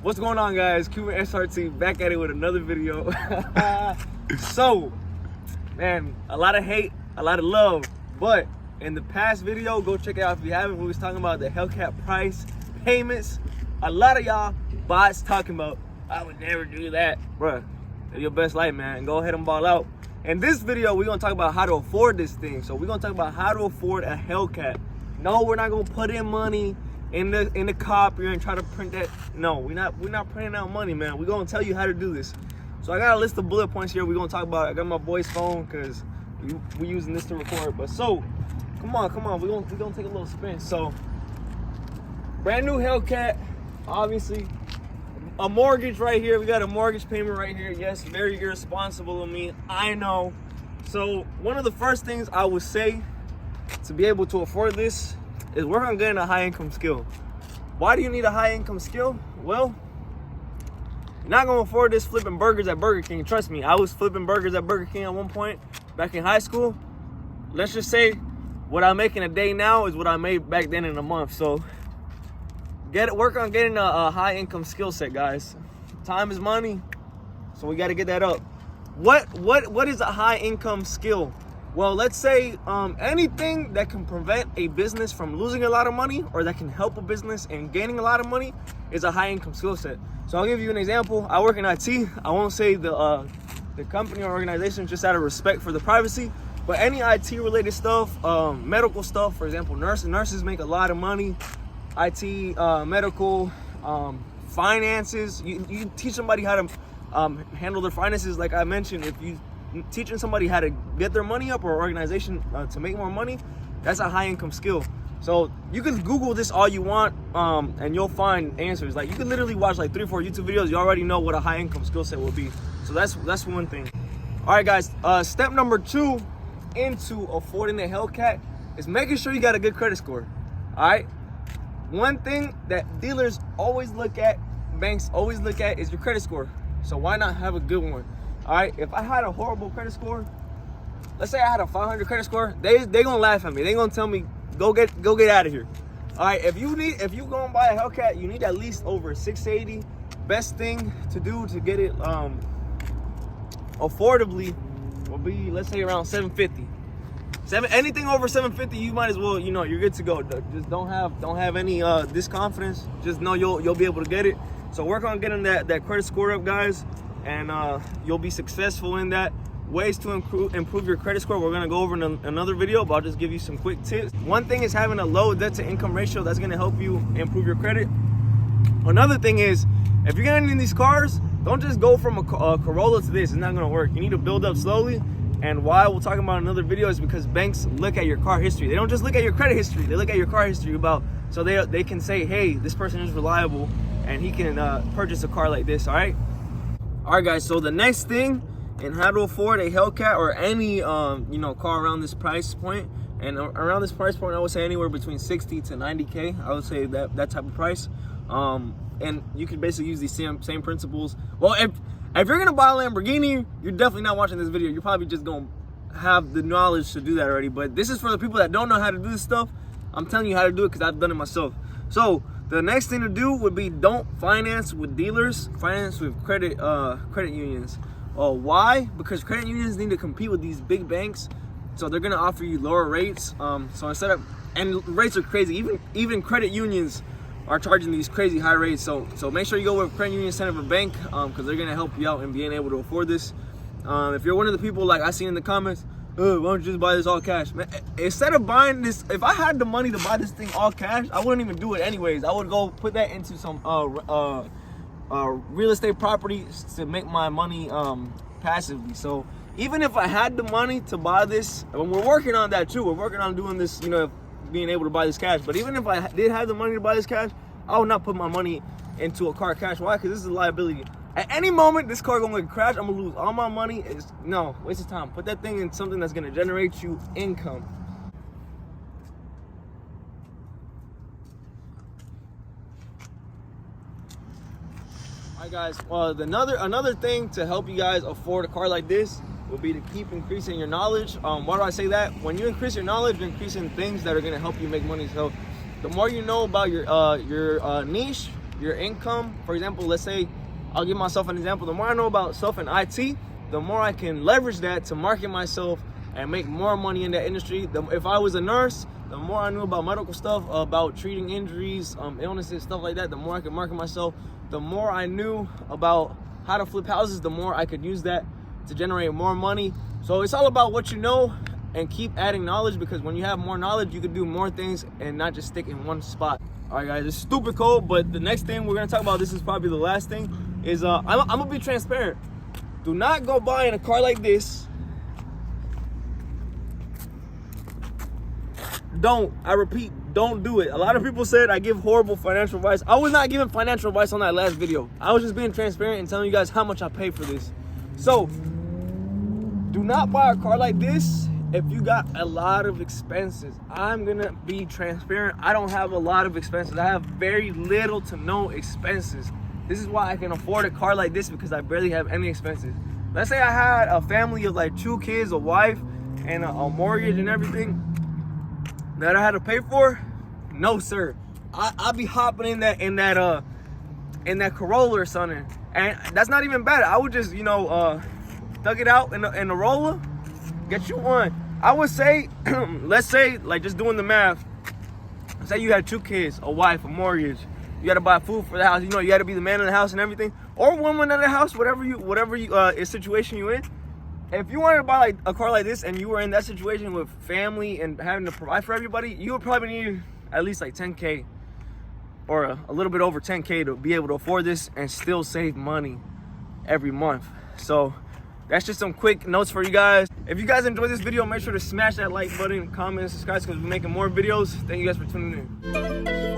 What's going on, guys? Cuban SRT back at it with another video. So, man, a lot of hate, a lot of love, but in the past video, go check it out if you haven't. We was talking about the Hellcat price, payments. A lot of y'all bots talking about, I would never do that. Bruh, live your best life, man. Go ahead and ball out. In this video, we're gonna talk about how to afford this thing. So we're gonna talk about how to afford a Hellcat. No, we're not gonna put in money in the copier and try to print that. No, we're not printing out money, man. We're gonna tell you how to do this. So I got a list of bullet points here. We're gonna talk about. I got my boy's phone because we're using this to record. But so, come on, we're gonna take a little spin. So, brand new Hellcat, obviously. A mortgage right here. We got a mortgage payment right here. Yes, very irresponsible of me, I know. So one of the first things I would say to be able to afford this is work on getting a high income skill. Why do you need a high income skill? Well, you're not gonna afford this flipping burgers at Burger King. Trust me, I was flipping burgers at Burger King at one point back in high school. Let's just say what I make in a day now is what I made back then in a month. So work on getting a high income skill set, guys. Time is money, so we got to get that up. What is a high income skill? Well, let's say anything that can prevent a business from losing a lot of money or that can help a business in gaining a lot of money is a high income skill set. So I'll give you an example. I work in IT. I won't say the company or organization just out of respect for the privacy, but any IT related stuff, medical stuff, for example, nurses make a lot of money. IT, medical, finances. You teach somebody how to handle their finances. Like I mentioned, if you teaching somebody how to get their money up or organization to make more money, that's a high income skill. So you can Google this all you want, and you'll find answers. Like you can literally watch like 3 or 4 YouTube videos. You already know what a high income skill set will be. So that's one thing. All right, guys. Step number 2 into affording the Hellcat is making sure you got a good credit score. All right. One thing that dealers always look at, banks always look at, is your credit score. So why not have a good one? All right, if I had a horrible credit score, let's say I had a 500 credit score, they gonna laugh at me. They gonna tell me, go get out of here. All right, if you gonna buy a Hellcat, you need at least over 680. Best thing to do to get it affordably will be, let's say, around 750. Anything over 750, you might as well, you're good to go. Just don't have any disconfidence. Just know you'll be able to get it. So work on getting that credit score up, guys, and you'll be successful in that. Ways to improve your credit score, we're gonna go over in another video, but I'll just give you some quick tips. One thing is having a low debt to income ratio. That's gonna help you improve your credit. Another thing is, if you're getting in these cars, don't just go from a Corolla to this. It's not gonna work. You need to build up slowly. And why we'll talk about another video is because banks look at your car history. They don't just look at your credit history. They look at your car history so they can say, hey, this person is reliable and he can purchase a car like this. All right, guys. So the next thing in how to afford a Hellcat or any car around this price point, and around this price point, I would say anywhere between 60 to 90K. I would say that type of price. And you can basically use these same principles. Well, if you're gonna buy a Lamborghini, you're definitely not watching this video. You're probably just gonna have the knowledge to do that already. But this is for the people that don't know how to do this stuff. I'm telling you how to do it because I've done it myself. So the next thing to do would be, don't finance with dealers, finance with credit unions. Why? Because credit unions need to compete with these big banks, so they're gonna offer you lower rates. So and rates are crazy. Even credit unions are charging these crazy high rates. So make sure you go with credit union instead of a bank, because they're gonna help you out in being able to afford this. If you're one of the people like I see in the comments, why don't you just buy this all cash? Man, instead of buying this, if I had the money to buy this thing all cash, I wouldn't even do it anyways. I would go put that into some real estate property to make my money passively. So even if I had the money to buy this, and we're working on that too. We're working on doing this, being able to buy this cash. But even if I did have the money to buy this cash, I would not put my money into a car cash. Why? Because this is a liability. At any moment, this car gonna crash. I'm gonna lose all my money. No, waste of time. Put that thing in something that's gonna generate you income. All right, guys. Another thing to help you guys afford a car like this will be to keep increasing your knowledge. Why do I say that? When you increase your knowledge, you're increasing things that are gonna help you make money. So the more you know about your niche, your income, for example, let's say, I'll give myself an example. The more I know about stuff in IT, the more I can leverage that to market myself and make more money in that industry. If I was a nurse, the more I knew about medical stuff, about treating injuries, illnesses, stuff like that, the more I could market myself. The more I knew about how to flip houses, the more I could use that to generate more money. So it's all about what you know, and keep adding knowledge, because when you have more knowledge, you can do more things and not just stick in one spot. All right, guys, it's stupid cold, but the next thing we're gonna talk about, this is probably the last thing, is I'm gonna be transparent. Do not go buying a car like this. Don't, I repeat, don't do it. A lot of people said I give horrible financial advice. I was not giving financial advice on that last video. I was just being transparent and telling you guys how much I pay for this. So, do not buy a car like this if you got a lot of expenses. I'm gonna be transparent. I don't have a lot of expenses. I have very little to no expenses. This is why I can afford a car like this, because I barely have any expenses. Let's say I had a family of like 2 kids, a wife, and a mortgage and everything that I had to pay for. No, sir. I'd be hopping in that Corolla or something, and that's not even bad. I would just, you know, thug it out in the roller, get you one. I would say, let's say, like, just doing the math, say you had 2 kids, a wife, a mortgage, you gotta buy food for the house, you know, you gotta be the man of the house and everything, or woman of the house, whatever situation you in. If you wanted to buy like a car like this and you were in that situation with family and having to provide for everybody, you would probably need at least like 10K or a little bit over 10K to be able to afford this and still save money every month. So that's just some quick notes for you guys. If you guys enjoyed this video, make sure to smash that like button, comment, and subscribe, because we're making more videos. Thank you guys for tuning in.